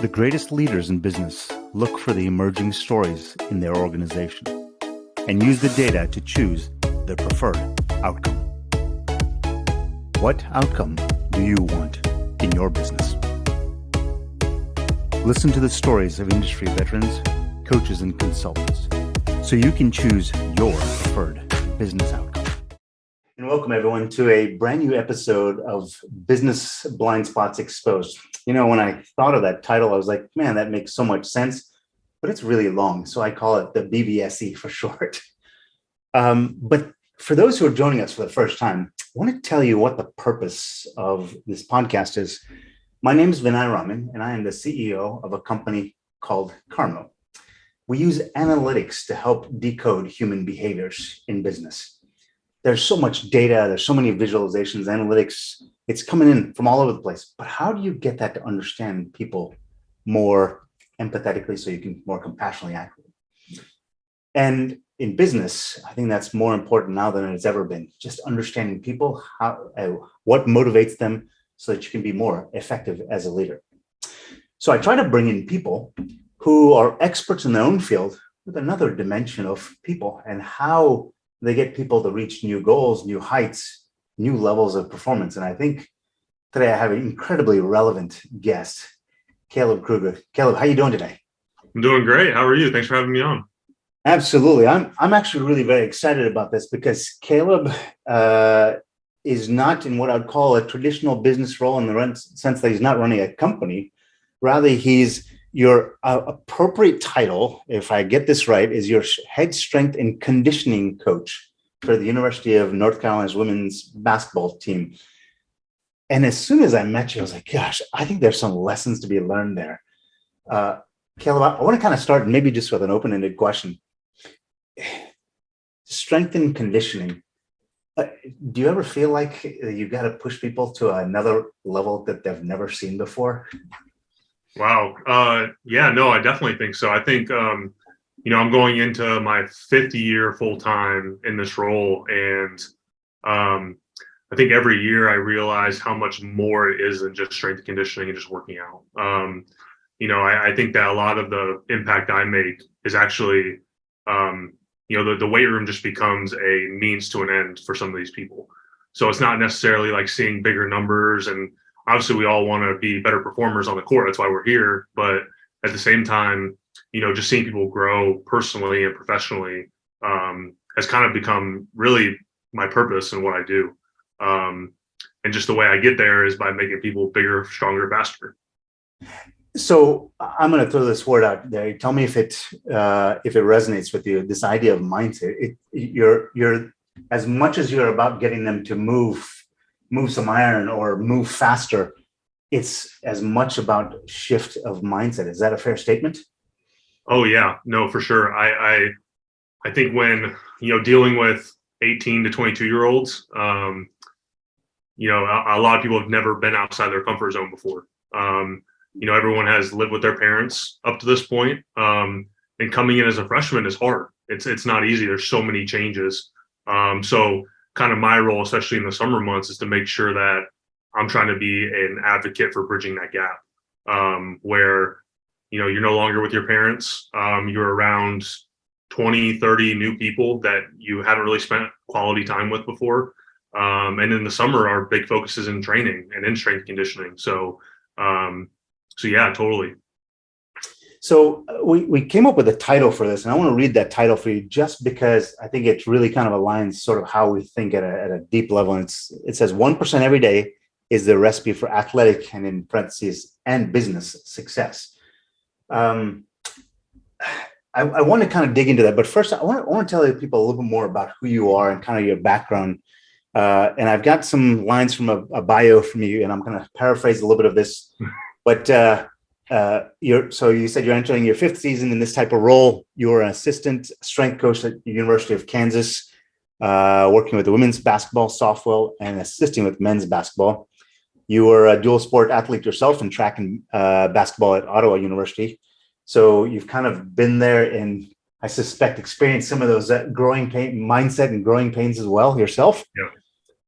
The greatest leaders in business look for the emerging stories in their organization and use the data to choose their preferred outcome. What outcome do you want in your business? Listen to the stories of industry veterans, coaches, and consultants so you can choose your preferred business outcome. And welcome everyone to a brand new episode of Business Blind Spots Exposed. You know, when I thought of that title, I was like, man, that makes so much sense, but it's really long. So I call it the BBSE for short. But for those who are joining us for the first time, I want to tell you what the purpose of this podcast is. My name is Vinay Raman, and I am the CEO of a company called Carmo. We use analytics to help decode human behaviors in business. There's so much data, there's so many visualizations, analytics, it's coming in from all over the place. But how do you get that to understand people more empathetically so you can more compassionately act? And in business, I think that's more important now than it's ever been. Just understanding people, what motivates them so that you can be more effective as a leader. So I try to bring in people who are experts in their own field with another dimension of people and how they get people to reach new goals, new heights, new levels of performance. And I think today I have an incredibly relevant guest, Caleb Krueger. Caleb, how are you doing today? I'm doing great. How are you? Thanks for having me on. Absolutely. I'm actually really very excited about this because Caleb is not in what I'd call a traditional business role in the sense that he's not running a company. Rather, he's your appropriate title, if I get this right, is your head strength and conditioning coach for the University of North Carolina's women's basketball team. And as soon as I met you, I was like, gosh, I think there's some lessons to be learned there. Caleb, I want to kind of start maybe just with an open-ended question. Strength and conditioning. Do you ever feel like you got to push people to another level that they've never seen before? Wow. Yeah, no, I definitely think so. I think, I'm going into my fifth year full time in this role. And I think every year I realize how much more it is than just strength and conditioning and just working out. I think that a lot of the impact I make is actually, the weight room just becomes a means to an end for some of these people. So it's not necessarily like seeing bigger numbers, and obviously we all want to be better performers on the court. That's why we're here. But at the same time, just seeing people grow personally and professionally has kind of become really my purpose and what I do. And just the way I get there is by making people bigger, stronger, faster. So I'm going to throw this word out there. Tell me if it resonates with you. This idea of mindset. You're as much as you're about getting them to move some iron or move faster, it's as much about shift of mindset. Is that a fair statement? Oh yeah, no, for sure. I think when dealing with 18 to 22-year-olds, a lot of people have never been outside their comfort zone before. Everyone has lived with their parents up to this point. And coming in as a freshman is hard. It's not easy. There's so many changes. So kind of my role, especially in the summer months, is to make sure that I'm trying to be an advocate for bridging that gap, where, you're no longer with your parents. You're around 20, 30 new people that you haven't really spent quality time with before. And in the summer, our big focus is in training and in strength conditioning. So yeah, totally. So we came up with a title for this, and I want to read that title for you just because I think it really kind of aligns sort of how we think at a deep level. And it says 1% every day is the recipe for athletic, and in parentheses, and business success. I want to kind of dig into that, but first I want to tell people a little bit more about who you are and kind of your background. And I've got some lines from a bio from you, and I'm going to paraphrase a little bit of this, but so you said you're entering your fifth season in this type of role. You're an assistant strength coach at the University of Kansas, working with the women's basketball, softball, and assisting with men's basketball. You were a dual sport athlete yourself in track and basketball at Ottawa University. So you've kind of been there and I suspect experienced some of those growing pain mindset and growing pains as well yourself. Yeah.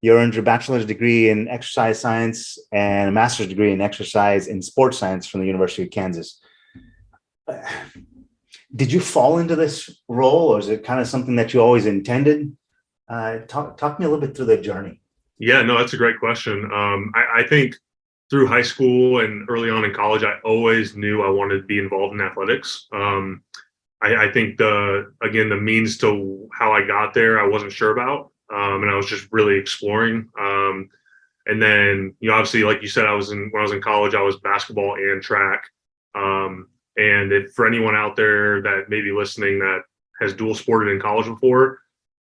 You earned your bachelor's degree in exercise science and a master's degree in exercise and sports science from the University of Kansas. Did you fall into this role, or is it kind of something that you always intended? Talk me a little bit through the journey. Yeah, no, that's a great question. I think through high school and early on in college, I always knew I wanted to be involved in athletics. I think the means to how I got there, I wasn't sure about. And I was just really exploring. And then, obviously, like you said, when I was in college, I was basketball and track. And for anyone out there that may be listening that has dual sported in college before,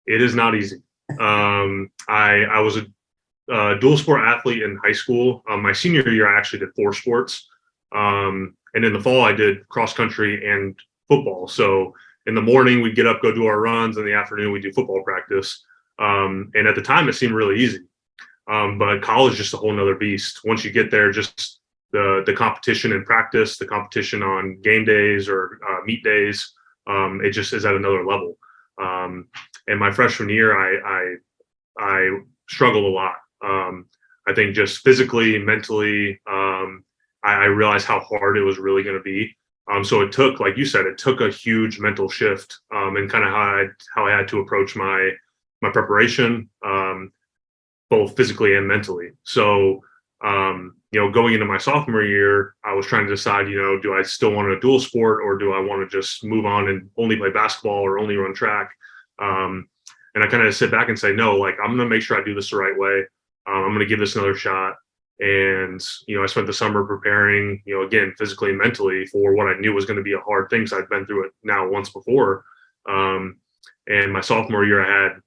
it is not easy. I was a dual sport athlete in high school. My senior year, I actually did 4 sports. And in the fall, I did cross country and football. So in the morning, we'd get up, go do our runs. In the afternoon, we do football practice. And at the time, it seemed really easy. But college is just a whole nother beast. Once you get there, just the competition in practice, the competition on game days or meet days, it just is at another level. And my freshman year, I struggled a lot. I think just physically, mentally, I realized how hard it was really going to be. So it took, like you said, it took a huge mental shift, and kind of how I had to approach my preparation, both physically and mentally. So, going into my sophomore year, I was trying to decide, do I still want to dual sport, or do I want to just move on and only play basketball or only run track? And I kind of sit back and say, no, like, I'm going to make sure I do this the right way. I'm going to give this another shot. And, I spent the summer preparing, again, physically and mentally for what I knew was going to be a hard thing, because I'd been through it now once before. And my sophomore year, I had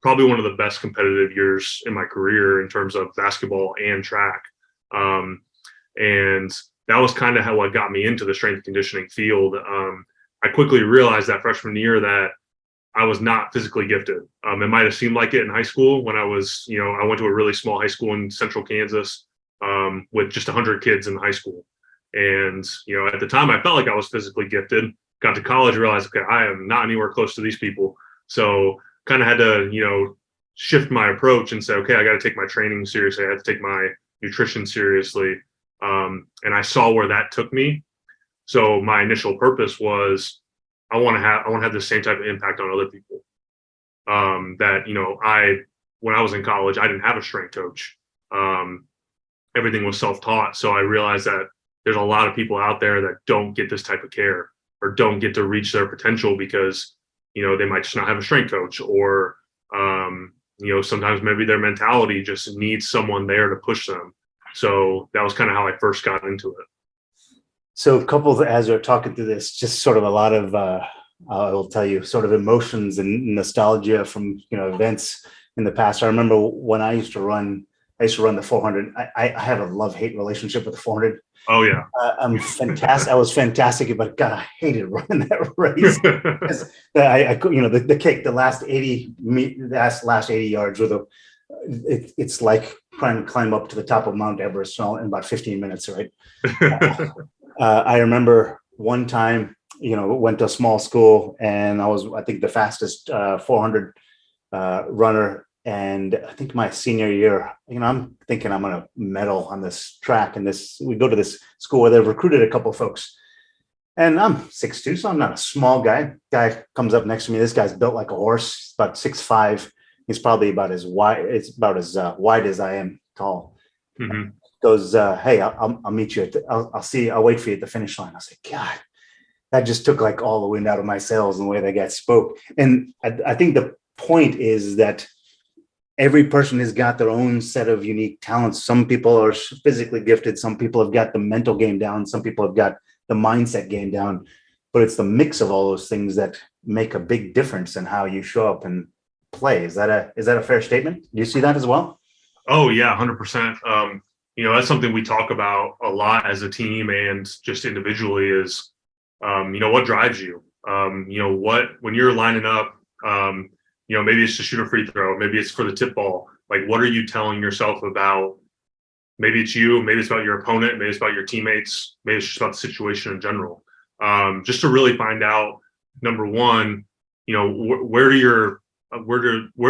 probably one of the best competitive years in my career in terms of basketball and track. And that was kind of how it got me into the strength and conditioning field. I quickly realized that freshman year that I was not physically gifted. It might have seemed like it in high school when I was, I went to a really small high school in central Kansas, with just 100 kids in high school. And, at the time I felt like I was physically gifted. Got to college, realized, okay, I am not anywhere close to these people. So kind of had to, shift my approach and say, okay, I got to take my training seriously. I had to take my nutrition seriously. And I saw where that took me. So my initial purpose was, I want to have the same type of impact on other people. When I was in college, I didn't have a strength coach. Everything was self-taught. So I realized that there's a lot of people out there that don't get this type of care, or don't get to reach their potential because, they might just not have a strength coach, or, sometimes maybe their mentality just needs someone there to push them. So that was kind of how I first got into it. So a couple of, as we're talking through this, just sort of a lot of, I will tell you, sort of emotions and nostalgia from, events in the past. I remember when I used to run the 400. I have a love-hate relationship with the 400. Oh yeah. I'm fantastic. I was fantastic, but God, I hated running that race. The kick, the last 80 yards it's like trying to climb up to the top of Mount Everest in about 15 minutes, right? I remember one time, went to a small school, and I think the fastest 400 runner. And I think my senior year, I'm thinking I'm going to medal on this track. And we go to this school where they've recruited a couple of folks. And I'm 6'2", so I'm not a small guy. Guy comes up next to me. This guy's built like a horse, about 6'5". He's probably about as wide. It's about as wide as I am tall. Mm-hmm. Goes, hey, I'll meet you. I'll wait for you at the finish line. I was like, God, that just took like all the wind out of my sails in the way that guy spoke. And I think the point is that every person has got their own set of unique talents. Some people are physically gifted. Some people have got the mental game down. Some people have got the mindset game down. But it's the mix of all those things that make a big difference in how you show up and play. Is that a fair statement? Do you see that as well? Oh yeah, 100%. That's something we talk about a lot as a team and just individually is, what drives you? When you're lining up, maybe it's to shoot a free throw, maybe it's for the tip ball. Like, what are you telling yourself about? Maybe it's you, maybe it's about your opponent, maybe it's about your teammates, maybe it's just about the situation in general. Just to really find out, number one, where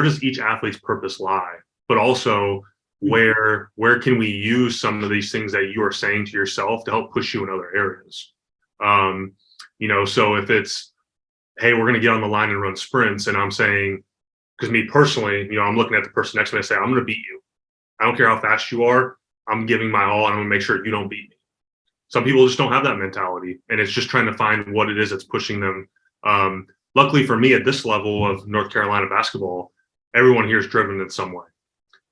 does each athlete's purpose lie? but also where can we use some of these things that you are saying to yourself to help push you in other areas? So if it's, hey, we're going to get on the line and run sprints, and I'm saying, because me personally, I'm looking at the person next to me and say, I'm going to beat you. I don't care how fast you are. I'm giving my all, and I'm going to make sure you don't beat me. Some people just don't have that mentality, and it's just trying to find what it is that's pushing them. Luckily for me, at this level of North Carolina basketball, everyone here is driven in some way.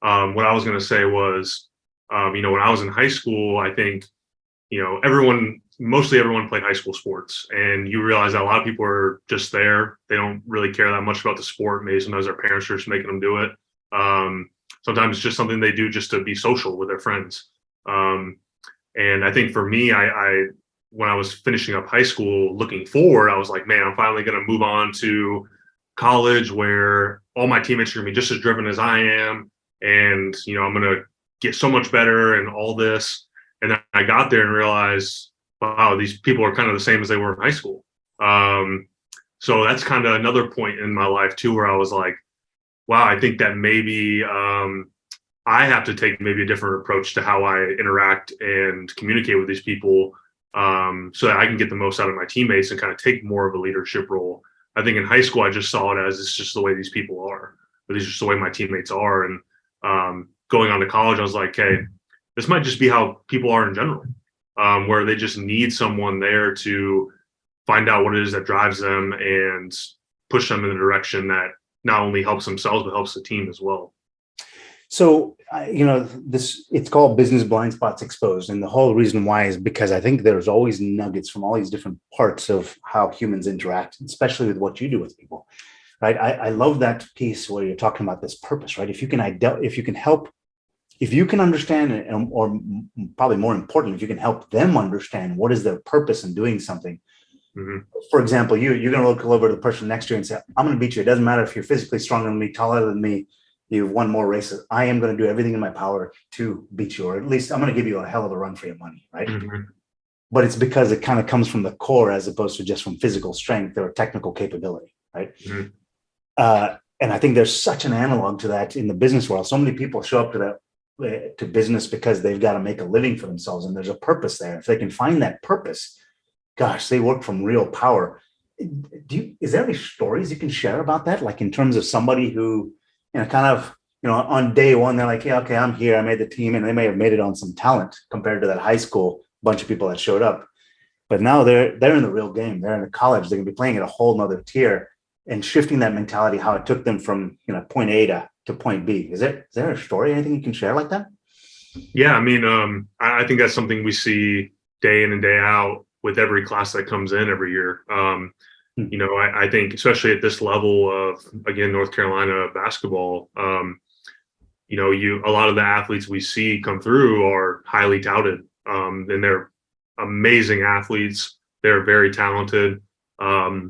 What I was going to say was, when I was in high school, I think, mostly everyone played high school sports, and you realize that a lot of people are just there. They don't really care that much about the sport. Maybe sometimes their parents are just making them do it. Sometimes it's just something they do just to be social with their friends. And I think for me, I when I was finishing up high school, looking forward, I was like, man, I'm finally going to move on to college where all my teammates are going to be just as driven as I am. And, I'm going to get so much better and all this. And then I got there and realized, wow, these people are kind of the same as they were in high school. So that's kind of another point in my life too, where I was like, wow, I think that maybe I have to take maybe a different approach to how I interact and communicate with these people, so that I can get the most out of my teammates and kind of take more of a leadership role. I think in high school, I just saw it as it's just the way these people are, or this is just the way my teammates are. And going on to college, I was like, hey, this might just be how people are in general, where they just need someone there to find out what it is that drives them and push them in the direction that not only helps themselves, but helps the team as well. So, it's called Business Blind Spots Exposed. And the whole reason why is because I think there's always nuggets from all these different parts of how humans interact, especially with what you do with people, right? I love that piece where you're talking about this purpose, right? If you can understand, or probably more important, if you can help them understand what is their purpose in doing something. Mm-hmm. For example, you're going to look over to the person next to you and say, I'm going to beat you. It doesn't matter if you're physically stronger than me, taller than me, you've won more races. I am going to do everything in my power to beat you, or at least I'm going to give you a hell of a run for your money, right? Mm-hmm. But it's because it kind of comes from the core as opposed to just from physical strength or technical capability, right? Mm-hmm. And I think there's such an analog to that in the business world. So many people show up to business because they've got to make a living for themselves, and there's a purpose there. If they can find that purpose, gosh, they work from real power. Is there any stories you can share about that? Like in terms of somebody who, on day one, they're like, yeah, okay, I'm here. I made the team, and they may have made it on some talent compared to that high school bunch of people that showed up. But now they're in the real game. They're in the college. They're going to be playing at a whole nother tier and shifting that mentality, how it took them from, point A to point B. Is there a story, anything you can share like that? Yeah. I mean, I think that's something we see day in and day out with every class that comes in every year. I think especially at this level of, again, North Carolina basketball, a lot of the athletes we see come through are highly touted, and they're amazing athletes. They're very talented. A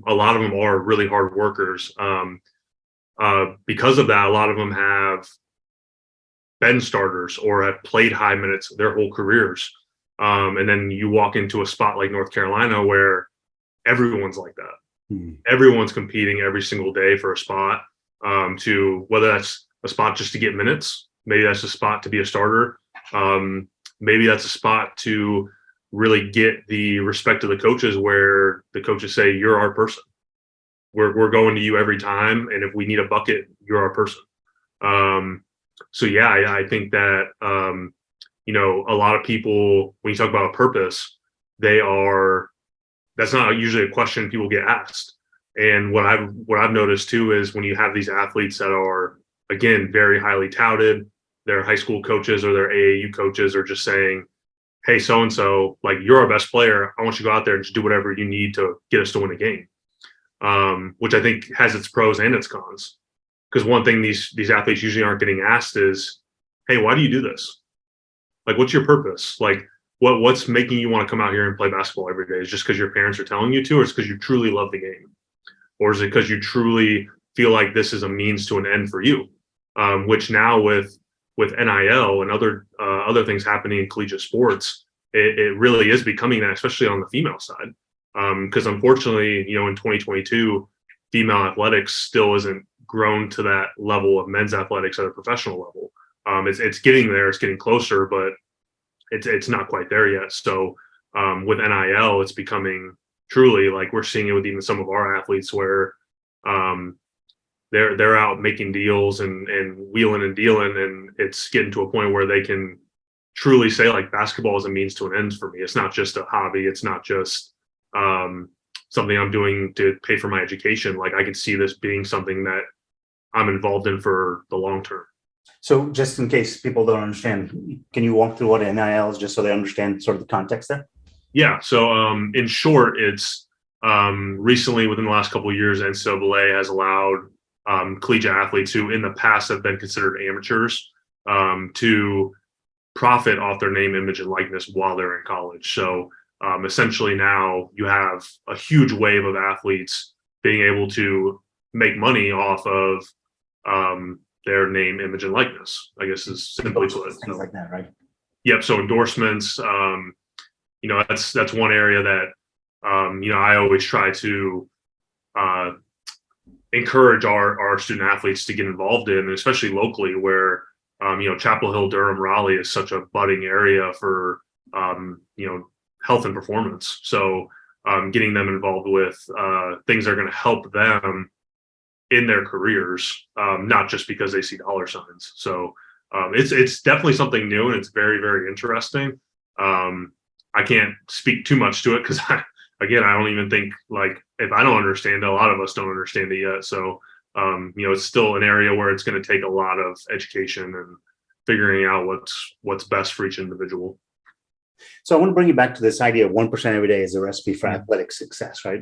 lot of them are really hard workers. Because of that, a lot of them have been starters or have played high minutes their whole careers. And then you walk into a spot like North Carolina where everyone's like that. Everyone's competing every single day for a spot, to whether that's a spot just to get minutes, maybe that's a spot to be a starter, maybe that's a spot to really get the respect of the coaches, where the coaches say, you're our person. We're going to you every time, and if we need a bucket, you're our person. So yeah, I think that a lot of people, when you talk about a purpose, that's not usually a question people get asked. And what I've noticed too is when you have these athletes that are, again, very highly touted, their high school coaches or their AAU coaches are just saying, hey, so-and-so, like, you're our best player. I want you to go out there and just do whatever you need to get us to win a game. Which I think has its pros and its cons. Because one thing these athletes usually aren't getting asked is, hey, why do you do this? Like, what's your purpose? Like, what's making you want to come out here and play basketball every day? Is it just because your parents are telling you to, or is it because you truly love the game? Or is it because you truly feel like this is a means to an end for you? Which now with NIL and other things happening in collegiate sports, it really is becoming that, especially on the female side. Because unfortunately, in 2022, female athletics still isn't grown to that level of men's athletics at a professional level. It's getting there, it's getting closer, but it's not quite there yet. So with NIL, it's becoming truly, like, we're seeing it with even some of our athletes where they're out making deals and wheeling and dealing, and it's getting to a point where they can truly say, like, basketball is a means to an end for me. It's not just a hobby. It's not just something I'm doing to pay for my education. Like, I can see this being something that I'm involved in for the long term. So just in case people don't understand, can you walk through what NIL is just so they understand sort of the context there? Yeah. So in short, it's recently, within the last couple of years, NCAA has allowed collegiate athletes who in the past have been considered amateurs to profit off their name, image, and likeness while they're in college. So essentially now you have a huge wave of athletes being able to make money off of their name, image, and likeness, I guess, is simply put. Things like that, right? Yep. So endorsements, that's one area that, I always try to encourage our student athletes to get involved in, especially locally where, Chapel Hill, Durham, Raleigh is such a budding area for, health and performance. So getting them involved with things that are going to help them in their careers, not just because they see dollar signs. So it's definitely something new, and it's very, very interesting. I can't speak too much to it because I don't even think, like, if I don't understand it, a lot of us don't understand it yet. So, it's still an area where it's going to take a lot of education and figuring out what's best for each individual. So I want to bring you back to this idea of 1% every day as a recipe for athletic success, right?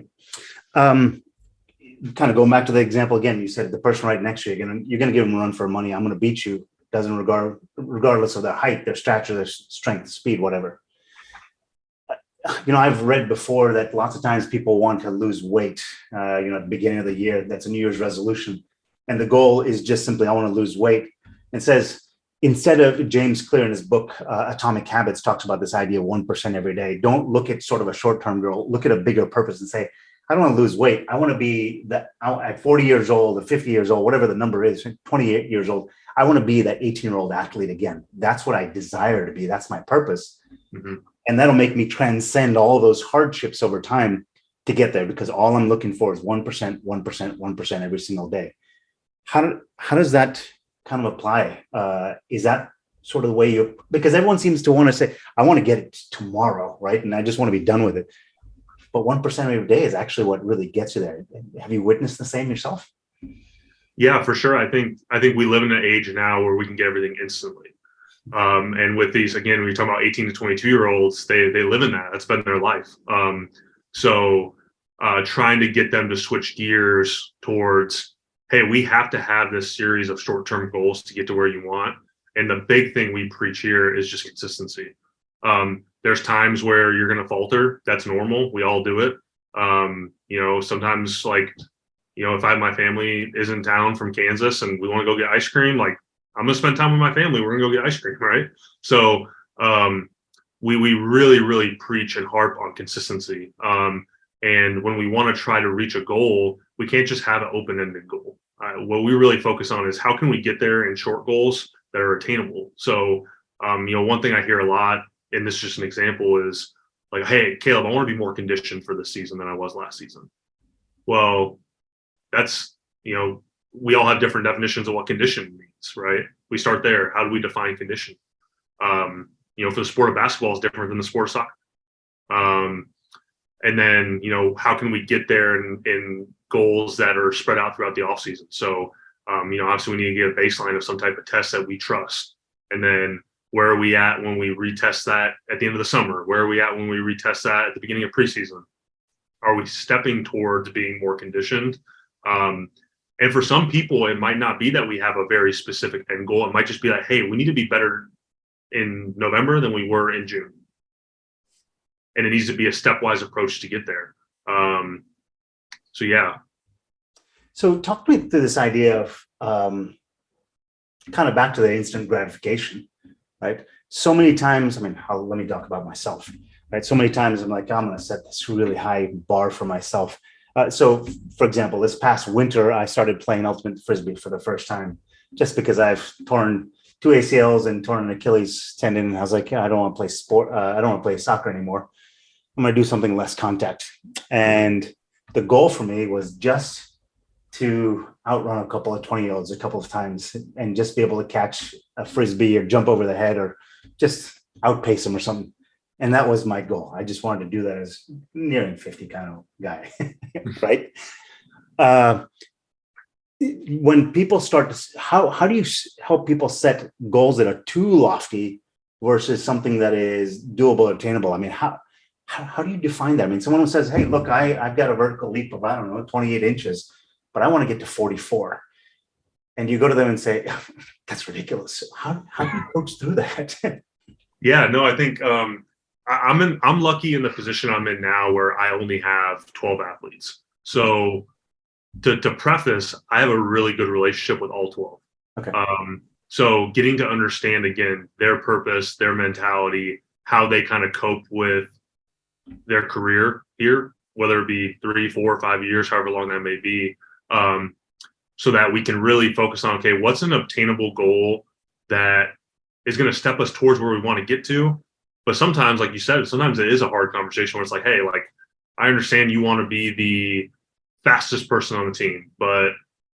Kind of going back to the example again, you said the person right next to you, you're going to give them a run for money. I'm going to beat you. Doesn't regardless of their height, their stature, their strength, speed, whatever. I've read before that lots of times people want to lose weight, at the beginning of the year. That's a New Year's resolution. And the goal is just simply, I want to lose weight. It says, instead of, James Clear in his book, Atomic Habits, talks about this idea of 1% every day. Don't look at sort of a short-term goal. Look at a bigger purpose and say, I don't want to lose weight. I want to be that at 40 years old or 50 years old, whatever the number is, 28 years old. I want to be that 18-year-old athlete again. That's what I desire to be. That's my purpose. Mm-hmm. And that'll make me transcend all those hardships over time to get there, because all I'm looking for is 1%, 1%, 1% every single day. How does that kind of apply? Is that sort of the way because everyone seems to want to say, I want to get it tomorrow, right? And I just want to be done with it. But 1% every day is actually what really gets you there. Have you witnessed the same yourself? Yeah, for sure. I think we live in an age now where we can get everything instantly. And with these, again, we talk about 18 to 22-year-olds, they live in that. That's been their life. So trying to get them to switch gears towards, hey, we have to have this series of short-term goals to get to where you want. And the big thing we preach here is just consistency. There's times where you're going to falter. That's normal. We all do it. Sometimes, like, if my family is in town from Kansas and we want to go get ice cream, like, I'm going to spend time with my family. We're going to go get ice cream, right? So we really, really preach and harp on consistency. And when we want to try to reach a goal, we can't just have an open-ended goal. What we really focus on is how can we get there in short goals that are attainable. So, one thing I hear a lot, and this is just an example, is like, hey, Caleb, I want to be more conditioned for this season than I was last season. Well, that's, we all have different definitions of what condition means, right? We start there. How do we define condition? For the sport of basketball is different than the sport of soccer. And then, how can we get there in goals that are spread out throughout the off season? So, obviously we need to get a baseline of some type of test that we trust. And then where are we at when we retest that at the end of the summer? Where are we at when we retest that at the beginning of preseason? Are we stepping towards being more conditioned? And for some people, it might not be that we have a very specific end goal. It might just be like, hey, we need to be better in November than we were in June. And it needs to be a stepwise approach to get there. So, yeah. So talk to me through this idea of kind of back to the instant gratification, right? So many times, let me talk about myself, right? So many times I'm like, I'm going to set this really high bar for myself. So, for example, this past winter, I started playing ultimate frisbee for the first time, just because I've torn two ACLs and torn an Achilles tendon. And I was like, yeah, I don't want to play sport. I don't want to play soccer anymore. I'm going to do something less contact. And the goal for me was just to outrun a couple of 20-year-olds a couple of times and just be able to catch a frisbee or jump over the head or just outpace them or something. And that was my goal. I just wanted to do that as nearing 50 kind of guy, right? When people start to, how do you help people set goals that are too lofty versus something that is doable, attainable? I mean, how do you define that? I mean, someone who says, hey, look, I've got a vertical leap of, I don't know, 28 inches, but I want to get to 44. And you go to them and say, that's ridiculous. How do you coach through that? Yeah, no, I think I'm lucky in the position I'm in now where I only have 12 athletes. So to preface, I have a really good relationship with all 12. Okay. So getting to understand, again, their purpose, their mentality, how they kind of cope with their career here, whether it be 3, 4, 5 years, however long that may be, so that we can really focus on, okay, what's an obtainable goal that is going to step us towards where we want to get to. But sometimes, like you said, sometimes it is a hard conversation where it's like, hey, like, I understand you want to be the fastest person on the team, but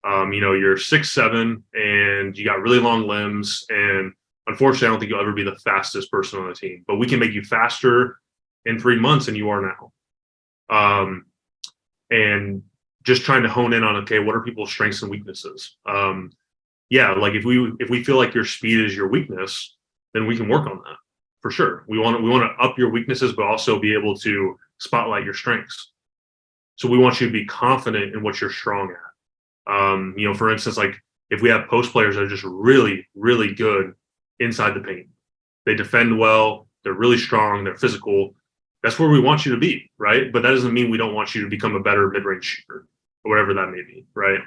you're 6'7" and you got really long limbs, and unfortunately, I don't think you'll ever be the fastest person on the team. But we can make you faster in 3 months than you are now. And just trying to hone in on, okay, what are people's strengths and weaknesses? Like if we feel like your speed is your weakness, then we can work on that for sure. We want to up your weaknesses, but also be able to spotlight your strengths. So we want you to be confident in what you're strong at. For instance, like if we have post players that are just really, really good inside the paint, they defend well, they're really strong, they're physical. That's where we want you to be, right? But that doesn't mean we don't want you to become a better mid-range shooter or whatever that may be, right?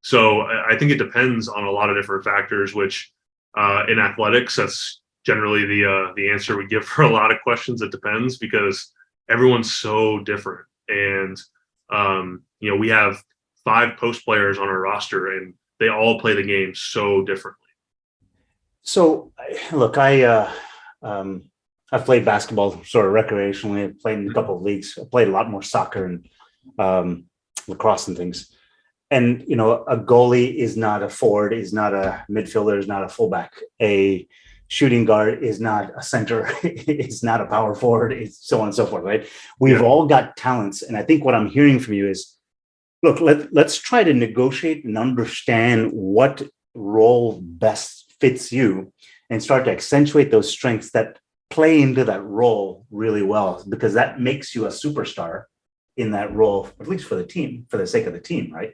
So I think it depends on a lot of different factors, which in athletics, that's generally the answer we give for a lot of questions. It depends because everyone's so different. And, we have 5 post players on our roster and they all play the game so differently. So look, I've played basketball sort of recreationally. I've played in a couple of leagues. I played a lot more soccer and lacrosse and things. And, a goalie is not a forward, is not a midfielder, is not a fullback. A shooting guard is not a center, it's not a power forward, it's so on and so forth, right? We've all got talents. And I think what I'm hearing from you is, look, let's try to negotiate and understand what role best fits you and start to accentuate those strengths that play into that role really well, because that makes you a superstar in that role, at least for the team, for the sake of the team, right?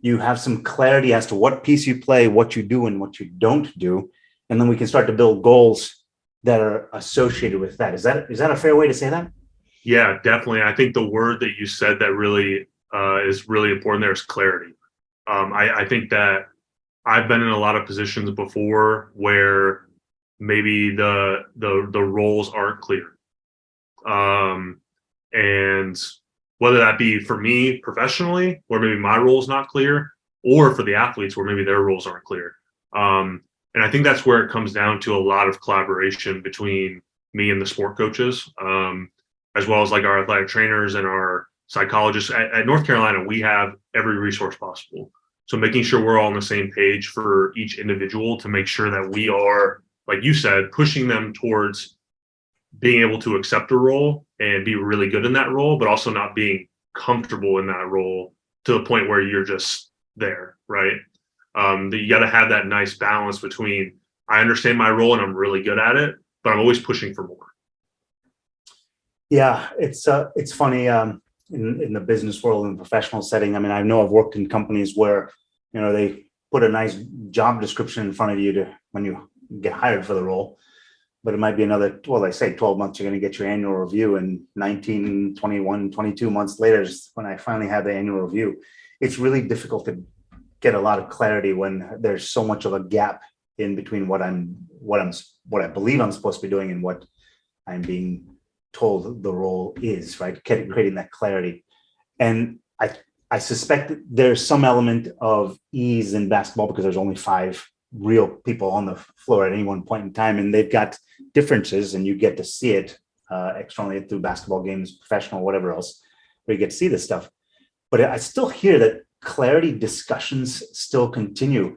You have some clarity as to what piece you play, what you do and what you don't do. And then we can start to build goals that are associated with that. Is that a fair way to say that? Yeah, definitely. I think the word that you said that really is really important there is clarity. I think that I've been in a lot of positions before where maybe the roles aren't clear. And whether that be for me professionally, where maybe my role is not clear, or for the athletes where maybe their roles aren't clear. And I think that's where it comes down to a lot of collaboration between me and the sport coaches, as well as like our athletic trainers and our psychologists. At North Carolina, we have every resource possible. So making sure we're all on the same page for each individual to make sure that we are, like you said, pushing them towards being able to accept a role and be really good in that role, but also not being comfortable in that role to the point where you're just there, right? You got to have that nice balance between, I understand my role and I'm really good at it, but I'm always pushing for more. Yeah, it's funny in the business world, in the professional setting. I mean, I know I've worked in companies where, they put a nice job description in front of you when you get hired for the role. But it might be another, they say 12 months, you're going to get your annual review, and 19, 21, 22 months later is when I finally had the annual review. It's really difficult to get a lot of clarity when there's so much of a gap in between what I believe I'm supposed to be doing and what I'm being told the role is, right? Creating that clarity. And I suspect that there's some element of ease in basketball because there's only 5 real people on the floor at any one point in time, and they've got differences, and you get to see it externally through basketball games, professional, whatever else, where you get to see this stuff. But I still hear that clarity discussions still continue.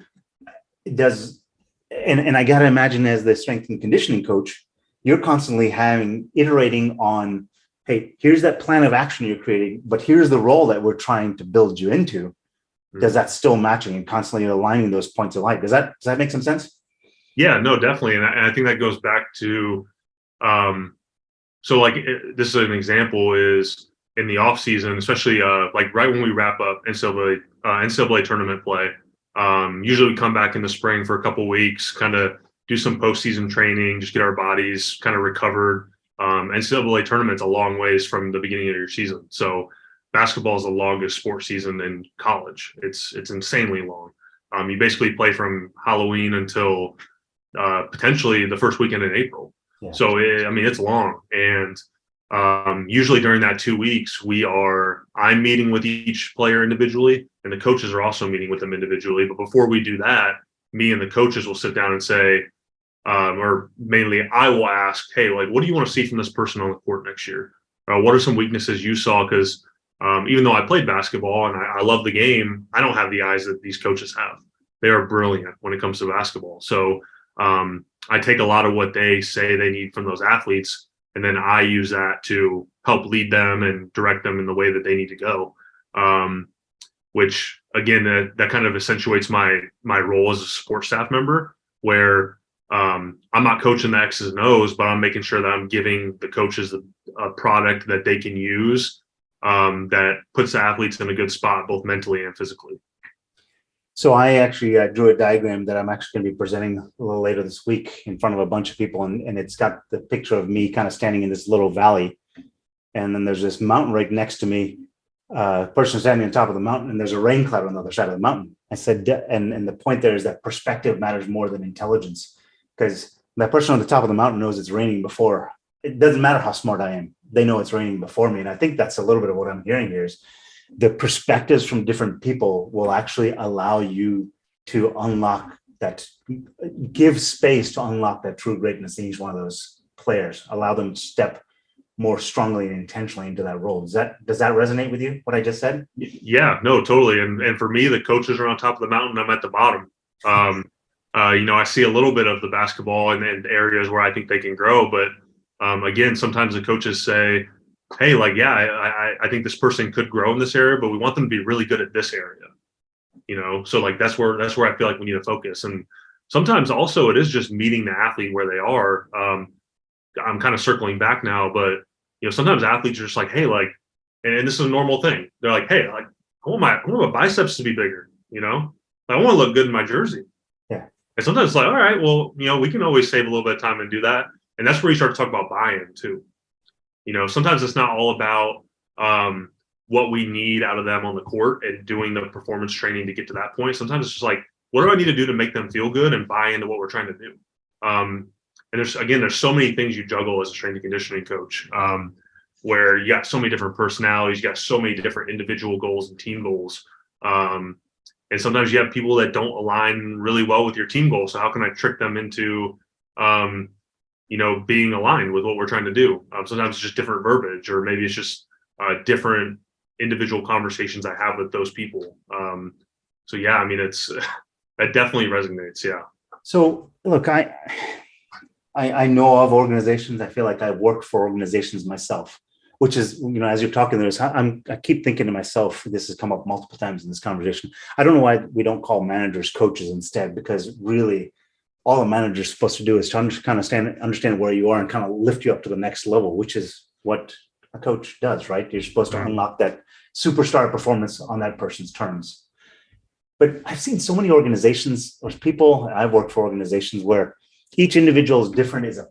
It does, and I got to imagine as the strength and conditioning coach, you're constantly iterating on, hey, here's that plan of action you're creating, but here's the role that we're trying to build you into. Does that still matching and constantly aligning those points of light? Does that make some sense? Yeah, no, definitely. And I think that goes back to, so like this is an example is in the off season, especially like right when we wrap up NCAA tournament play. Usually we come back in the spring for a couple of weeks, kind of do some postseason training, just get our bodies kind of recovered. NCAA tournament's a long ways from the beginning of your season. So basketball is the longest sports season in college. It's insanely long. You basically play from Halloween until potentially the first weekend in April. Yeah. So it's long. And usually during that 2 weeks, I'm meeting with each player individually, and the coaches are also meeting with them individually. But before we do that, me and the coaches will sit down and say, or mainly I will ask, hey, like, what do you want to see from this person on the court next year? What are some weaknesses you saw? Because even though I played basketball and I love the game, I don't have the eyes that these coaches have. They are brilliant when it comes to basketball. So I take a lot of what they say they need from those athletes, and then I use that to help lead them and direct them in the way that they need to go. Which again, that kind of accentuates my role as a support staff member, where I'm not coaching the X's and O's, but I'm making sure that I'm giving the coaches a product that they can use that puts the athletes in a good spot, both mentally and physically. So I actually drew a diagram that I'm actually going to be presenting a little later this week in front of a bunch of people. And it's got the picture of me kind of standing in this little valley. And then there's this mountain right next to me, person standing on top of the mountain, and there's a rain cloud on the other side of the mountain. I said, and the point there is that perspective matters more than intelligence, because that person on the top of the mountain knows it's raining before. It doesn't matter how smart I am. They know it's raining before me. And I think that's a little bit of what I'm hearing here is the perspectives from different people will actually allow you to unlock that, give space to unlock that true greatness in each one of those players, allow them to step more strongly and intentionally into that role. Does that resonate with you, what I just said? Yeah, no, totally. And for me, the coaches are on top of the mountain. I'm at the bottom. I see a little bit of the basketball and areas where I think they can grow. But again, sometimes the coaches say, hey, like, yeah, I think this person could grow in this area, but we want them to be really good at this area. So like that's where I feel like we need to focus. And sometimes also it is just meeting the athlete where they are. I'm kind of circling back now, but sometimes athletes are just like, hey, like, and this is a normal thing. They're like, hey, like, I want my biceps to be bigger. I want to look good in my jersey. Yeah. And sometimes it's like, all right, well, we can always save a little bit of time and do that. And that's where you start to talk about buy-in too. Sometimes it's not all about what we need out of them on the court and doing the performance training to get to that point. Sometimes it's just like, what do I need to do to make them feel good and buy into what we're trying to do? And there's so many things you juggle as a strength and conditioning coach, where you got so many different personalities, you got so many different individual goals and team goals. And sometimes you have people that don't align really well with your team goals. So how can I trick them into, being aligned with what we're trying to do? Sometimes it's just different verbiage, or maybe it's just different individual conversations I have with those people. So yeah, that definitely resonates. Yeah. So look, I know of organizations. I feel like I work for organizations myself, which is, as you're talking, I keep thinking to myself, this has come up multiple times in this conversation. I don't know why we don't call managers coaches instead, because really all a manager is supposed to do is to understand where you are and kind of lift you up to the next level, which is what a coach does, right? You're supposed to unlock that superstar performance on that person's terms. But I've seen so many organizations or people, I've worked for organizations where each individual is different, is a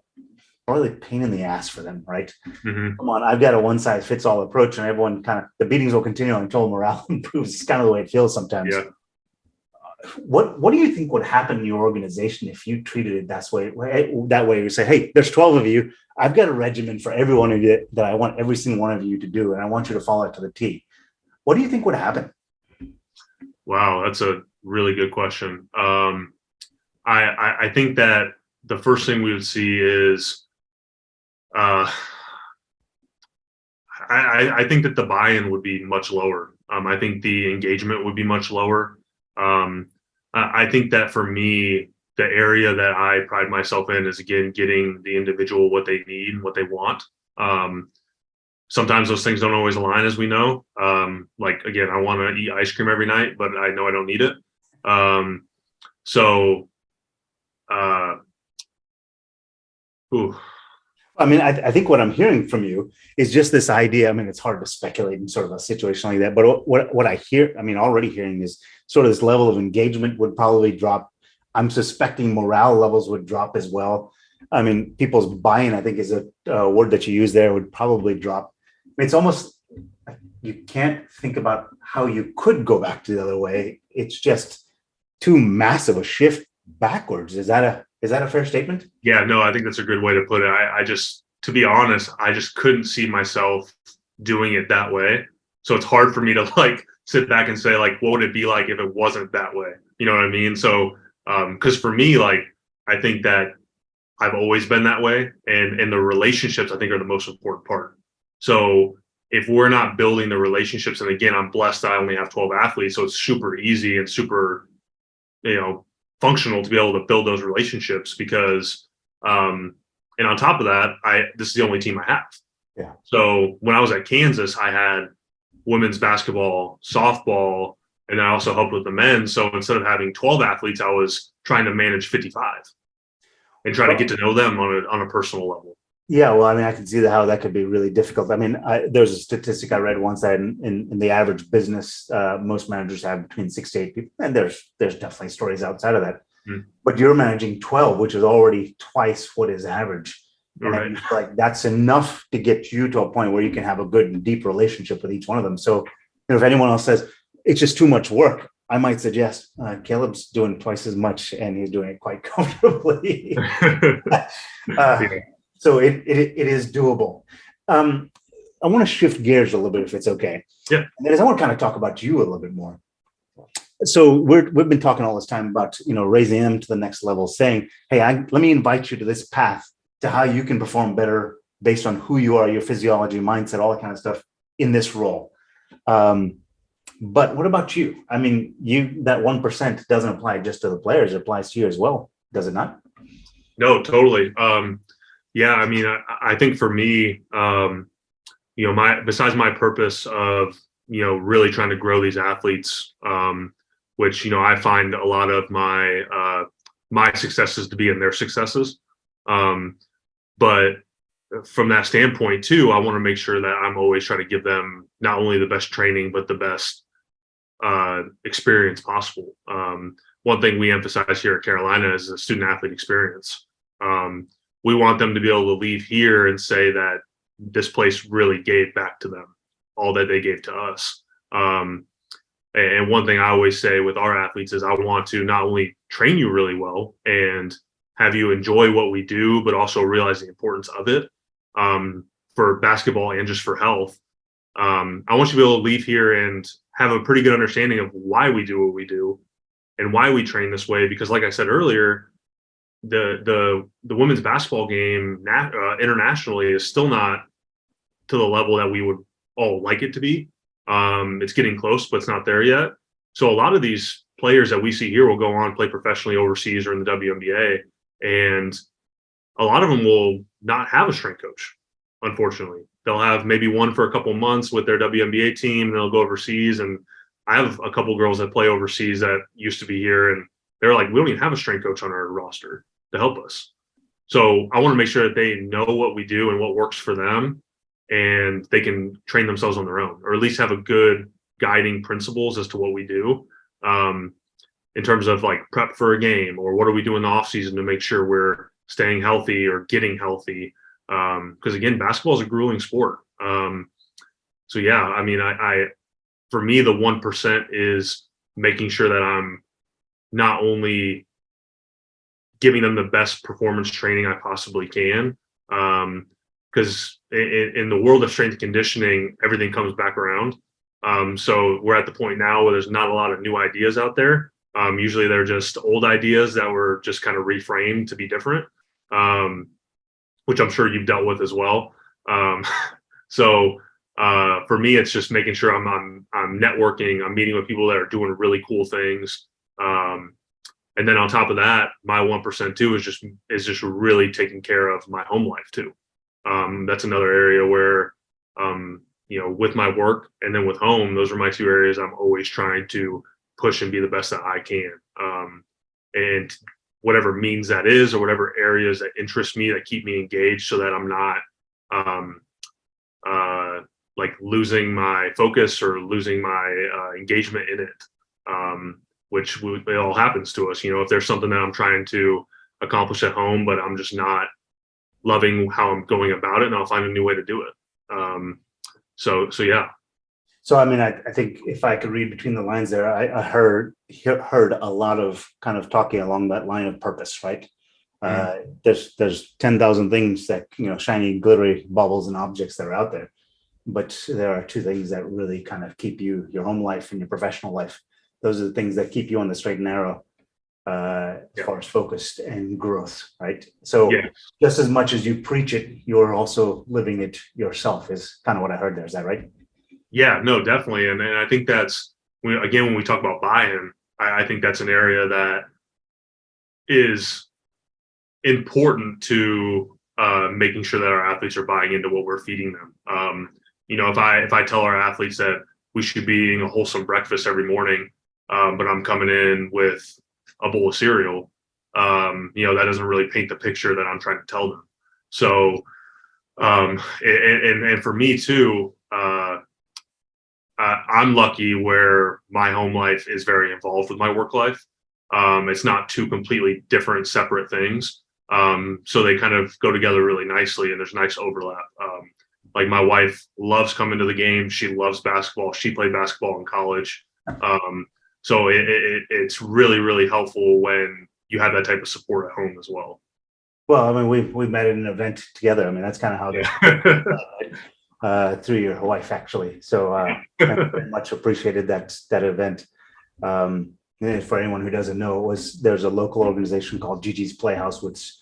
probably pain in the ass for them, right? Mm-hmm. Come on, I've got a one-size-fits-all approach, and everyone the beatings will continue until morale improves. It's kind of the way it feels sometimes. Yeah. What do you think would happen in your organization if you treated it that way? You say, hey, there's 12 of you. I've got a regimen for every one of you that I want every single one of you to do, and I want you to follow it to the T. what do you think would happen? Wow, that's a really good question. I think that the first thing we would see is, I think that the buy-in would be much lower. I think the engagement would be much lower. I think that for me, the area that I pride myself in is, again, getting the individual what they need and what they want. Sometimes those things don't always align, as we know. Like, again, I want to eat ice cream every night, but I know I don't need it. So, ooh. I mean, I think what I'm hearing from you is just this idea. I mean, it's hard to speculate in sort of a situation like that, but what I hear, I mean, already hearing is sort of this level of engagement would probably drop. I'm suspecting morale levels would drop as well. I mean, people's buy-in, I think, is a word that you use there, would probably drop. I mean, it's almost, you can't think about how you could go back to the other way. It's just too massive a shift backwards. Is that a fair statement? Yeah, no, I think that's a good way to put it. I just, to be honest, I just couldn't see myself doing it that way. So it's hard for me to like sit back and say, like, what would it be like if it wasn't that way? You know what I mean? So, because for me, like, I think that I've always been that way, and the relationships, I think, are the most important part. So if we're not building the relationships, and again, I'm blessed I only have 12 athletes, so it's super easy and super, functional to be able to build those relationships, because and on top of that, this is the only team I have. Yeah. So when I was at Kansas, I had women's basketball, softball, and I also helped with the men. So instead of having 12 athletes, I was trying to manage 55 and try to get to know them on a personal level. Yeah, well, I mean, I can see how that could be really difficult. I mean, there's a statistic I read once that in the average business, most managers have between 6 to 8 people, and there's definitely stories outside of that. But you're managing 12, which is already twice what is average. Right. And like that's enough to get you to a point where you can have a good and deep relationship with each one of them. So, if anyone else says it's just too much work, I might suggest Caleb's doing twice as much, and he's doing it quite comfortably. Yeah. So it is doable. I want to shift gears a little bit, if it's okay. Yeah. And I want to kind of talk about you a little bit more. So we've been talking all this time about raising them to the next level, saying, hey, let me invite you to this path to how you can perform better based on who you are, your physiology, mindset, all that kind of stuff in this role. But what about you? I mean, that 1% doesn't apply just to the players; it applies to you as well, does it not? No, totally. Yeah, I mean, I think for me, besides my purpose of really trying to grow these athletes, which I find a lot of my successes to be in their successes. But from that standpoint too, I want to make sure that I'm always trying to give them not only the best training but the best experience possible. One thing we emphasize here at Carolina is the student athlete experience. We want them to be able to leave here and say that this place really gave back to them all that they gave to us. And one thing I always say with our athletes is I want to not only train you really well and have you enjoy what we do, but also realize the importance of it for basketball and just for health. I want you to be able to leave here and have a pretty good understanding of why we do what we do and why we train this way. Because like I said earlier, the women's basketball game internationally is still not to the level that we would all like it to be. It's getting close, but it's not there yet. So a lot of these players that we see here will go on play professionally overseas or in the WNBA, and a lot of them will not have a strength coach. Unfortunately, they'll have maybe one for a couple months with their WNBA team, and they'll go overseas. And I have a couple girls that play overseas that used to be here, and they're like, we don't even have a strength coach on our roster to help us. So I want to make sure that they know what we do and what works for them, and they can train themselves on their own, or at least have a good guiding principles as to what we do in terms of like prep for a game, or what are we doing in the off season to make sure we're staying healthy or getting healthy. Because again, basketball is a grueling sport. So yeah, I mean, I for me, the 1% is making sure that I'm not only giving them the best performance training I possibly can, because in the world of strength and conditioning, everything comes back around. So we're at the point now where there's not a lot of new ideas out there. Usually they're just old ideas that were just kind of reframed to be different, which I'm sure you've dealt with as well. Um, so for me, it's just making sure I'm networking, I'm meeting with people that are doing really cool things. And then on top of that, my 1% too is just really taking care of my home life too. That's another area where, with my work and then with home, those are my two areas I'm always trying to push and be the best that I can. And whatever means that is, or whatever areas that interest me, that keep me engaged, so that I'm not um, like losing my focus or losing my engagement in it. Which it all happens to us. If there's something that I'm trying to accomplish at home, but I'm just not loving how I'm going about it, and I'll find a new way to do it. So yeah. So, I mean, I think if I could read between the lines there, I heard a lot of kind of talking along that line of purpose, right? There's 10,000 things that, shiny, glittery baubles and objects that are out there. But there are two things that really kind of keep you, your home life and your professional life. Those are the things that keep you on the straight and narrow as far as focused and growth, right? So just as much as you preach it, you're also living it yourself, is kind of what I heard there. Is that right? Yeah, no, definitely. And I think that's, when we talk about buy-in, I think that's an area that is important to making sure that our athletes are buying into what we're feeding them. If I tell our athletes that we should be eating a wholesome breakfast every morning, but I'm coming in with a bowl of cereal, that doesn't really paint the picture that I'm trying to tell them. So, and for me too, I'm lucky where my home life is very involved with my work life. It's not two completely different, separate things. So they kind of go together really nicely, and there's nice overlap. Like my wife loves coming to the game. She loves basketball. She played basketball in college. So it's really, really helpful when you have that type of support at home as well. Well, I mean, we met at an event together. I mean, that's kind of how through your wife, actually. So I very much appreciated that event. For anyone who doesn't know, there's a local organization called Gigi's Playhouse, which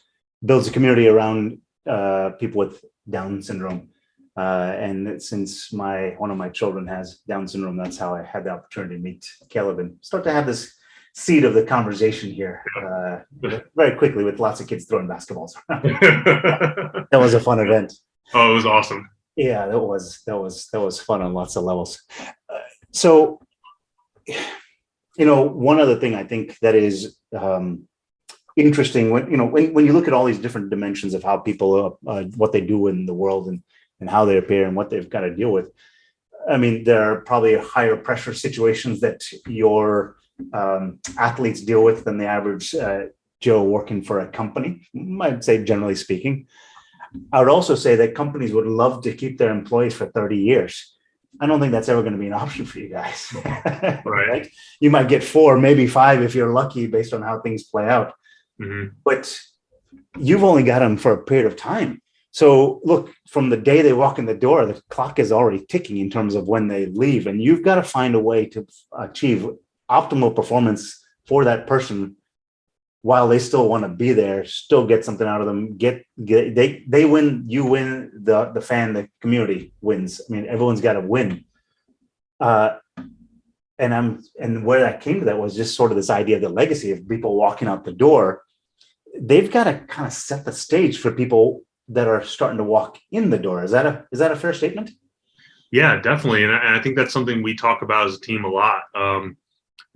builds a community around people with Down syndrome. And since one of my children has Down syndrome, that's how I had the opportunity to meet Caleb and start to have this seed of the conversation here very quickly, with lots of kids throwing basketballs around. That was a fun event. Oh, it was awesome. Yeah, that was fun on lots of levels. So, one other thing I think that is interesting when you look at all these different dimensions of how people what they do in the world and how they appear and what they've got to deal with. I mean, there are probably higher pressure situations that your athletes deal with than the average Joe working for a company. I'd say, generally speaking. I would also say that companies would love to keep their employees for 30 years. I don't think that's ever going to be an option for you guys. Right? You might get 4, maybe 5 if you're lucky, based on how things play out. Mm-hmm. But you've only got them for a period of time. So look, from the day they walk in the door, the clock is already ticking in terms of when they leave. And you've got to find a way to achieve optimal performance for that person while they still want to be there, still get something out of them. They win, you win, the fan, the community wins. I mean, everyone's got to win. And where that came to that was just sort of this idea of the legacy of people walking out the door. They've got to kind of set the stage for people that are starting to walk in the door. Is that a fair statement? Yeah, definitely. And I think that's something we talk about as a team a lot.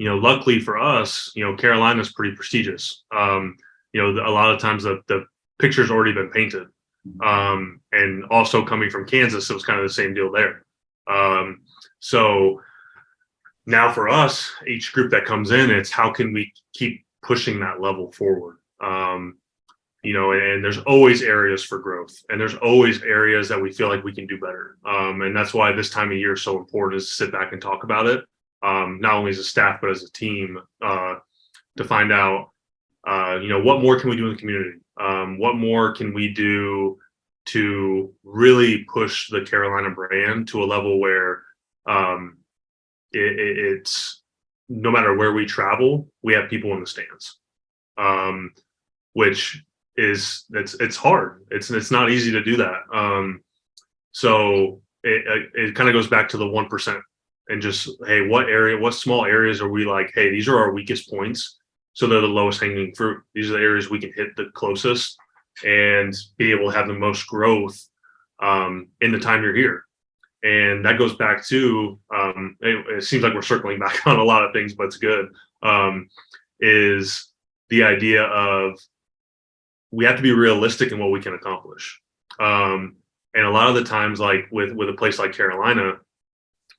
Luckily for us, Carolina's pretty prestigious. A lot of times the picture's already been painted. And also coming from Kansas, it was kind of the same deal there. So now for us, each group that comes in, it's how can we keep pushing that level forward? And there's always areas for growth, and there's always areas that we feel like we can do better. And that's why this time of year is so important, is to sit back and talk about it. Not only as a staff, but as a team, to find out, what more can we do in the community? What more can we do to really push the Carolina brand to a level where it's no matter where we travel, we have people in the stands, which is it's hard. It's not easy to do that. So it kind of goes back to the 1% and just, hey, what small areas are we like, hey, these are our weakest points. So they're the lowest hanging fruit. These are the areas we can hit the closest and be able to have the most growth in the time you're here. And that goes back to, it seems like we're circling back on a lot of things, but it's good, is the idea of we have to be realistic in what we can accomplish. And a lot of the times, like with a place like Carolina,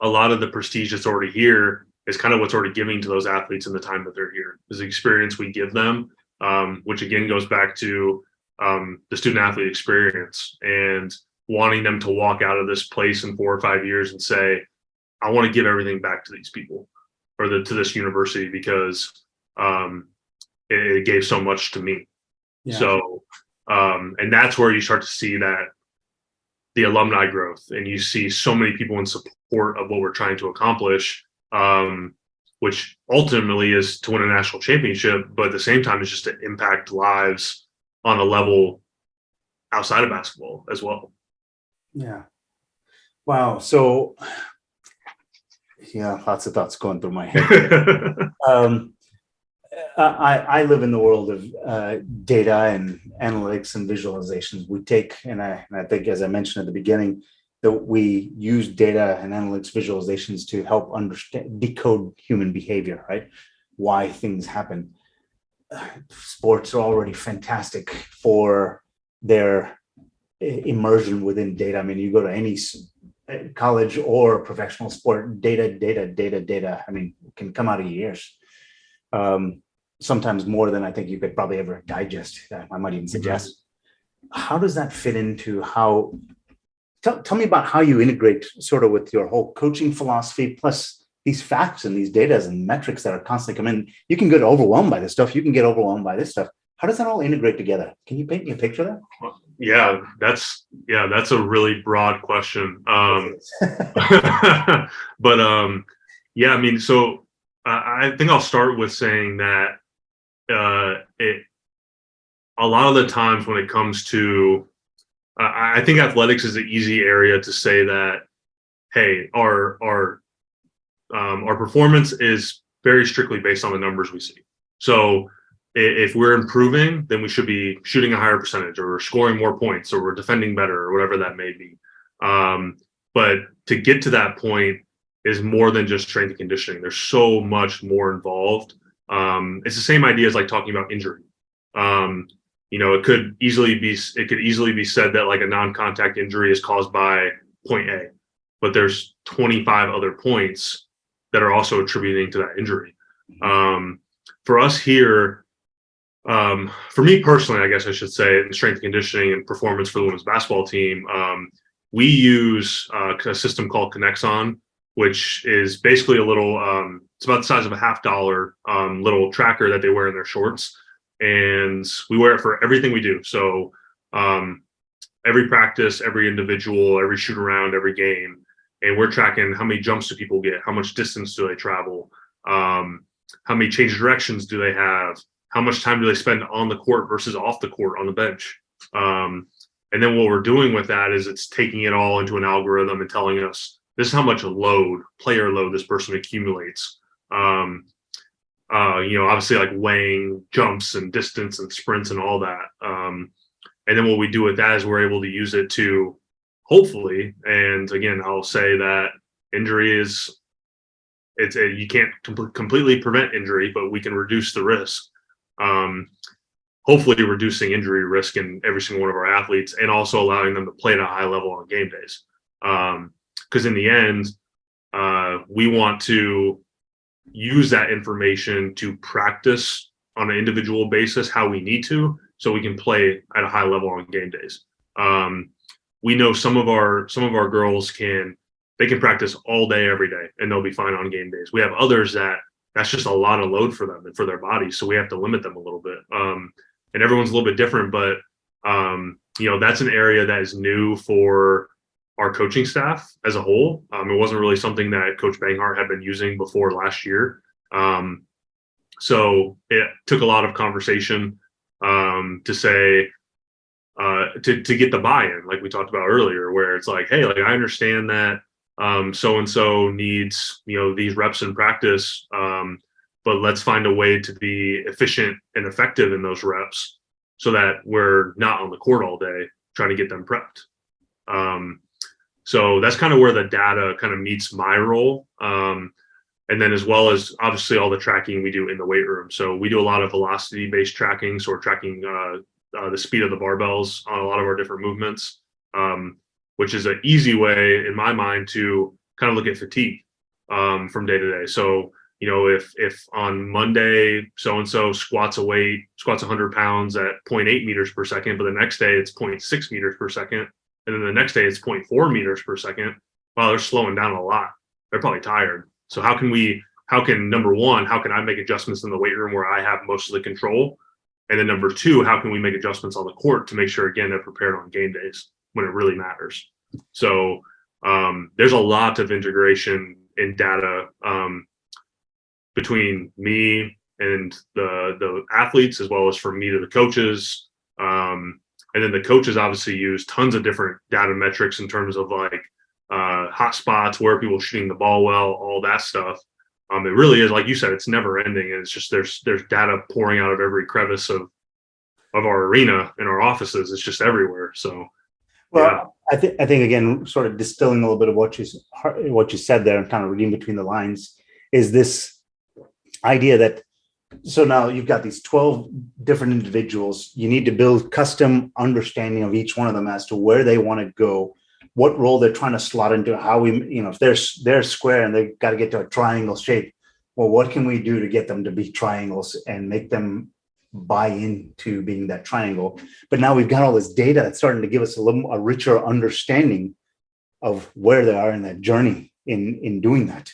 a lot of the prestige that's already here is kind of what's already giving to those athletes in the time that they're here. Is the experience we give them, which again goes back to the student athlete experience and wanting them to walk out of this place in 4 or 5 years and say, I want to give everything back to these people or to this university because it gave so much to me. Yeah. So, and that's where you start to see that the alumni growth, and you see so many people in support of what we're trying to accomplish, which ultimately is to win a national championship, but at the same time is just to impact lives on a level outside of basketball as well. Yeah. Wow. So yeah, lots of thoughts going through my head. I live in the world of data and analytics and visualizations. We take, and I think, as I mentioned at the beginning, that we use data and analytics visualizations to help decode human behavior, right? Why things happen. Sports are already fantastic for their immersion within data. I mean, you go to any college or professional sport, data. I mean, it can come out of your ears. Sometimes more than I think you could probably ever digest. I might even suggest. How does that fit into how? Tell me about how you integrate sort of with your whole coaching philosophy, plus these facts and these data and metrics that are constantly coming in. You can get overwhelmed by this stuff. You can get overwhelmed by this stuff. How does that all integrate together? Can you paint me a picture of that? Yeah, that's a really broad question. But yeah, I mean, so I think I'll start with saying that a lot of the times when it comes to, I think athletics is an easy area to say that, hey, our performance is very strictly based on the numbers we see. So if we're improving, then we should be shooting a higher percentage, or we're scoring more points, or we're defending better, or whatever that may be. But to get to that point is more than just strength and conditioning. There's so much more involved. It's the same idea as like talking about injury. It could easily be said that like a non-contact injury is caused by point A, but there's 25 other points that are also attributing to that injury. For us here, for me personally, I guess I should say, in strength and conditioning and performance for the women's basketball team, we use a system called Connexon, which is basically a little, it's about the size of a $50 little tracker that they wear in their shorts. And we wear it for everything we do. So every practice, every individual, every shoot around, every game. And we're tracking how many jumps do people get, how much distance do they travel, how many change of directions do they have, how much time do they spend on the court versus off the court on the bench. And then what we're doing with that is it's taking it all into an algorithm and telling us this is how much player load this person accumulates. Obviously like weighing jumps and distance and sprints and all that. And then what we do with that is we're able to use it to hopefully, and again, I'll say that injury is, you can't completely prevent injury, but we can reduce the risk. Hopefully reducing injury risk in every single one of our athletes, and also allowing them to play at a high level on game days. Because in the end, we want to use that information to practice on an individual basis how we need to, so we can play at a high level on game days. We know some of our girls can practice all day, every day, and they'll be fine on game days. We have others that's just a lot of load for them and for their bodies, so we have to limit them a little bit. And everyone's a little bit different, but that's an area that is new for our coaching staff as a whole. It wasn't really something that Coach Banghart had been using before last year. So it took a lot of conversation to say, to get the buy-in, like we talked about earlier, where it's like, hey, like I understand that so-and-so needs, these reps in practice, but let's find a way to be efficient and effective in those reps so that we're not on the court all day trying to get them prepped. So that's kind of where the data kind of meets my role. And then as well as obviously all the tracking we do in the weight room. So we do a lot of velocity-based tracking. So we're tracking the speed of the barbells on a lot of our different movements, which is an easy way in my mind to kind of look at fatigue from day to day. So, if on Monday, so-and-so squats 100 pounds at 0.8 meters per second, but the next day it's 0.6 meters per second. And then the next day it's 0.4 meters per second. Well, they're slowing down a lot. They're probably tired. So number one, how can I make adjustments in the weight room where I have most of the control? And then number two, how can we make adjustments on the court to make sure, again, they're prepared on game days when it really matters? So there's a lot of integration in data between me and the athletes, as well as from me to the coaches. And then the coaches obviously use tons of different data metrics in terms of like hot spots, where people are shooting the ball well, all that stuff. It really is, like you said, it's never ending. And it's just there's data pouring out of every crevice of our arena in our offices. It's just everywhere. So, well, yeah. I think again, sort of distilling a little bit of what you said there and kind of reading between the lines is this idea that, so now you've got these 12 different individuals. You need to build custom understanding of each one of them as to where they want to go, what role they're trying to slot into, how we, if they're square and they've got to get to a triangle shape, well, what can we do to get them to be triangles and make them buy into being that triangle? But now we've got all this data that's starting to give us a richer understanding of where they are in that journey in doing that.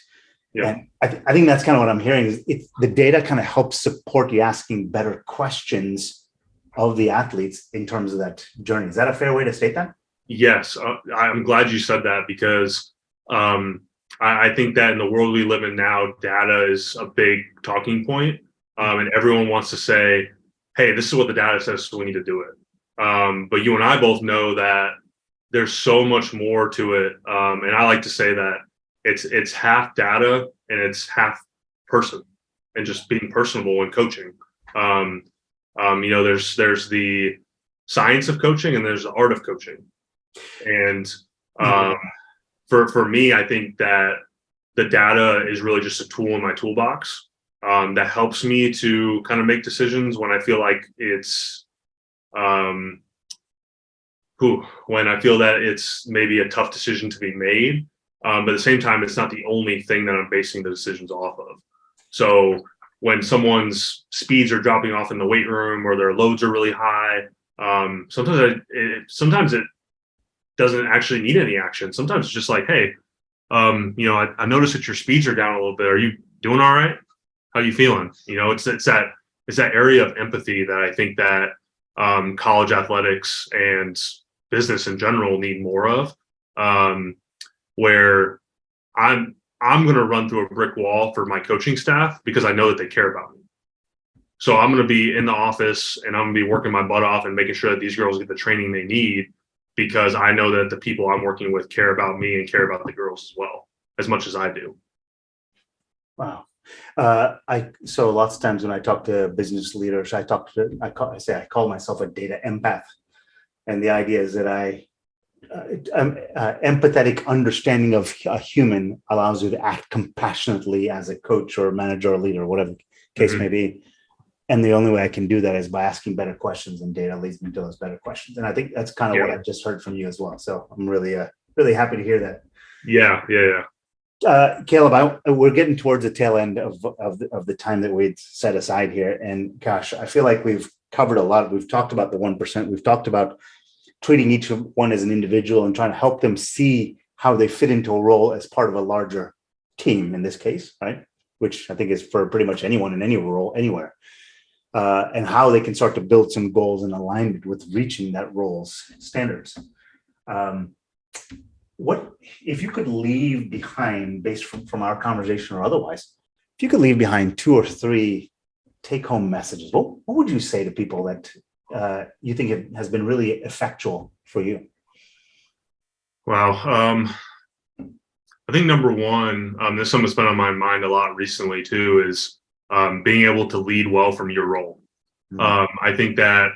Yeah. And I think that's kind of what I'm hearing is the data kind of helps support you asking better questions of the athletes in terms of that journey. Is that a fair way to state that? Yes. I'm glad you said that, because I think that in the world we live in now, data is a big talking point. And everyone wants to say, hey, this is what the data says, so we need to do it. But you and I both know that there's so much more to it. And I like to say that it's half data and it's half person, and just being personable when coaching. There's the science of coaching and there's the art of coaching. And for me, I think that the data is really just a tool in my toolbox that helps me to kind of make decisions when I feel like when I feel that it's maybe a tough decision to be made. But at the same time, it's not the only thing that I'm basing the decisions off of. So when someone's speeds are dropping off in the weight room or their loads are really high, sometimes it doesn't actually need any action. Sometimes it's just like, hey, I noticed that your speeds are down a little bit. Are you doing all right? How are you feeling? It's that area of empathy that I think that college athletics and business in general need more of. Where I'm going to run through a brick wall for my coaching staff because I know that they care about me. So I'm going to be in the office and I'm going to be working my butt off and making sure that these girls get the training they need, because I know that the people I'm working with care about me and care about the girls as well, as much as I do. Wow. So lots of times when I talk to business leaders, I call myself a data empath. And the idea is that empathetic understanding of a human allows you to act compassionately as a coach or manager or leader, whatever the case may be. And the only way I can do that is by asking better questions, and data leads me to those better questions. And I think that's kind of what I've just heard from you as well. So I'm really happy to hear that. Yeah. Caleb, we're getting towards the tail end of the time that we'd set aside here. And gosh, I feel like we've covered a lot. We've talked about the 1%. We've talked about treating each one as an individual and trying to help them see how they fit into a role as part of a larger team in this case, right? Which I think is for pretty much anyone in any role, anywhere. And how they can start to build some goals in alignment with reaching that role's standards. what if you could leave behind, based from our conversation or otherwise, if you could leave behind 2 or 3 take-home messages, what would you say to people that you think it has been really effectual for you? Wow. I think number one, this is something that's been on my mind a lot recently too, is being able to lead well from your role. I think that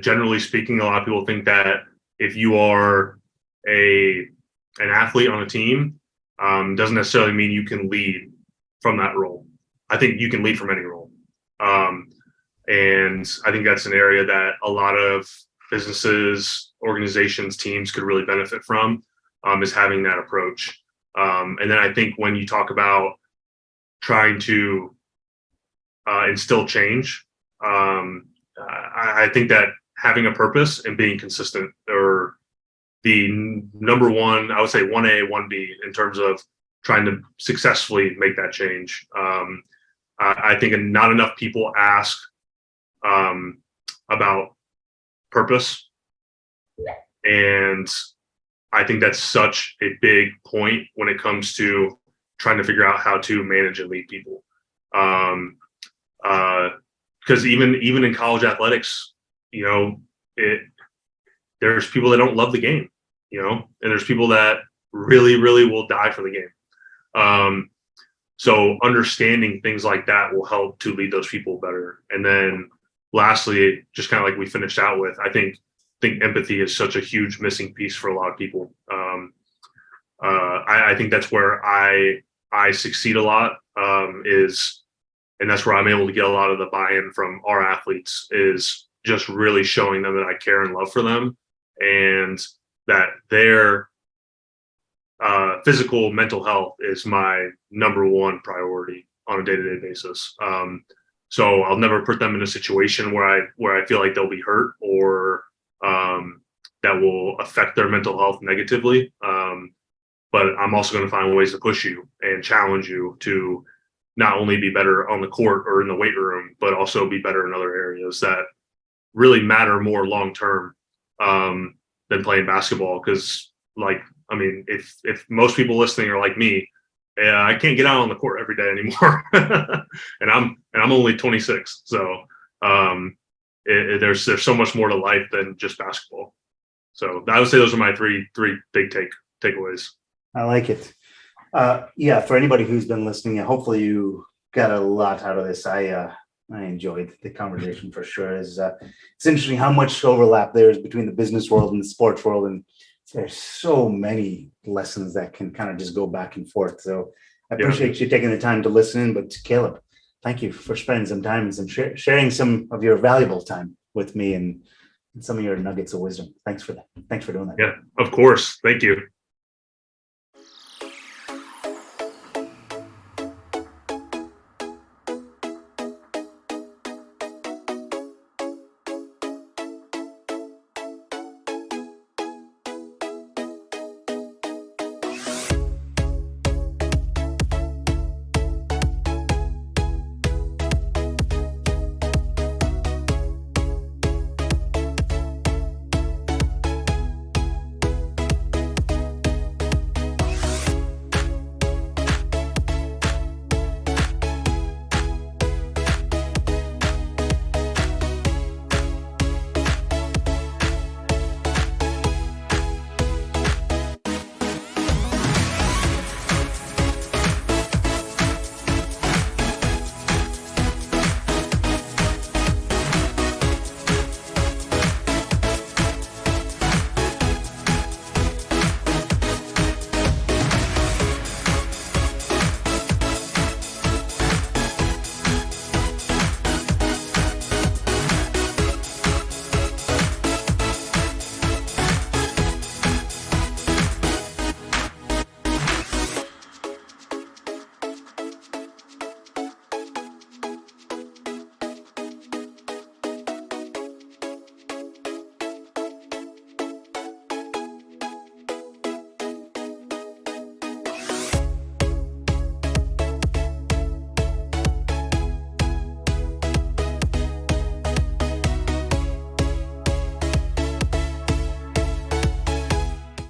generally speaking, a lot of people think that if you are an athlete on a team, doesn't necessarily mean you can lead from that role. I think you can lead from any role. And I think that's an area that a lot of businesses, organizations, teams could really benefit from, is having that approach. And then I think when you talk about trying to instill change, I think that having a purpose and being consistent are the number one, I would say 1A, 1B in terms of trying to successfully make that change. I think not enough people ask about purpose. And I think that's such a big point when it comes to trying to figure out how to manage and lead people. Because even in college athletics, there's people that don't love the game, and there's people that really, really will die for the game. So understanding things like that will help to lead those people better. And then lastly, just kind of like we finished out with, I think empathy is such a huge missing piece for a lot of people. I think that's where I succeed a lot, and that's where I'm able to get a lot of the buy-in from our athletes, is just really showing them that I care and love for them, and that their physical, mental health is my number one priority on a day-to-day basis. So I'll never put them in a situation where I feel like they'll be hurt or that will affect their mental health negatively. But I'm also going to find ways to push you and challenge you to not only be better on the court or in the weight room, but also be better in other areas that really matter more long-term than playing basketball. Because if most people listening are like me, I can't get out on the court every day anymore. and I'm only 26. So there's so much more to life than just basketball. So I would say those are my three big takeaways. I like it. For anybody who's been listening, hopefully you got a lot out of this. I enjoyed the conversation for sure. It's interesting how much overlap there is between the business world and the sports world, and there's so many lessons that can kind of just go back and forth. So I appreciate you taking the time to listen. But Caleb, thank you for spending some time and sharing some of your valuable time with me and some of your nuggets of wisdom. Thanks for that. Thanks for doing that. Yeah, of course. Thank you.